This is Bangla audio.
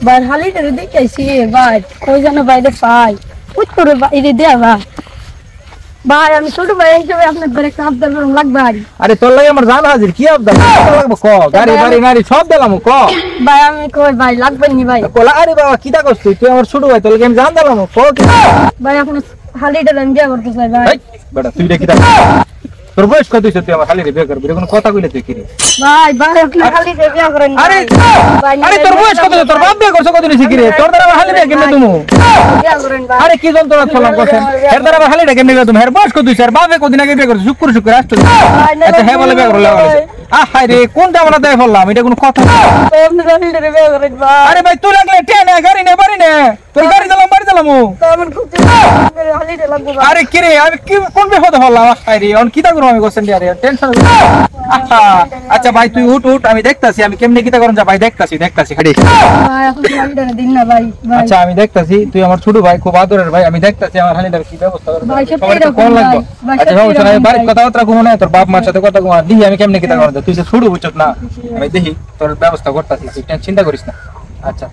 ভাই হালিটা দেখেছি ভাই কই যেন বাইরে পাই পুত করে বাইরে দেয়া ভাই আমি ছোট ভাই হিসেবে আপনার ঘরে একটা আবদার করুন লাগবে আরে তোর লাগে আমার জান হাজির কি আবদার লাগবে ক গাড়ি বাড়ি নারী সব দিলাম ক ভাই আমি কই ভাই লাগবে নি ভাই কোলা আরে বাবা কিটা করছিস তুই আমার ছোট ভাই তোর লাগে আমি জান দিলাম ক কি ভাই আপনার হালিটা আমি বিয়ে করতে চাই ভাই বেটা তুই রে কিটা তোর বয়স কত হইছে তুই আমার খালি রে বিয়ে করবি কোনো কথা কইলে তুই কি রে ভাই ভাই আপনি হালিটা বিয়ে করেন আরে আরে তোর বয়স কত তোর বাপ বিয়ে করছ কত নিছি কি রে তোর দ্বারা হালি রে কেমনে তুমি বিয়ে করেন ভাই আরে কি যন্ত্রণা চলাম করছেন এর দ্বারা হালি রে কেমনে তুমি এর বয়স কত হইছে আর বাপে কদিন আগে বিয়ে করছ শুক্র আসতো আচ্ছা হে বলে বিয়ে করলে হায় রে কোনটা আমরা দেখ ফেললাম এটা কোনো কথা না আপনি হালিটা বিয়ে করেন ভাই আরে ভাই তুই লাগলে ট্রেনে গাড়ি নে বাড়ি নে তোর গাড়ি দিলাম বাড়ি দিলাম আমার খুব হালিটা লাগবে ভাই আরে কি রে আমি কি কোন বিপদে ফেললাম হায় রে অন কিটা করব আমি কোশ্চেন আরে টেনশন আচ্ছা ভাই তুই উঠ উঠ আমি দেখতাছি আমি কেমনে কিটা করন যা ভাই দেখতাছি খাড়ি ভাই আপনি হালিটা দিন না ভাই আচ্ছা আমি দেখতাছি তুই আমার ছোট ভাই খুব আদরের ভাই আমি দেখতাছি আমার হালিটার কি ব্যবস্থা করব ভাই সত্যি সবার তো কোন লাগবে আচ্ছা সমস্যা নাই বাড়ির কথাবার্তা ঘুমো না তোর বাপ মার সাথে কথা ঘুমা দিই আমি কেমনে কিটা করন তুই যে ছোট বুঝছ না আমি দেখি তোর ব্যবস্থা করতাছি তুই চিন্তা করিস না আচ্ছা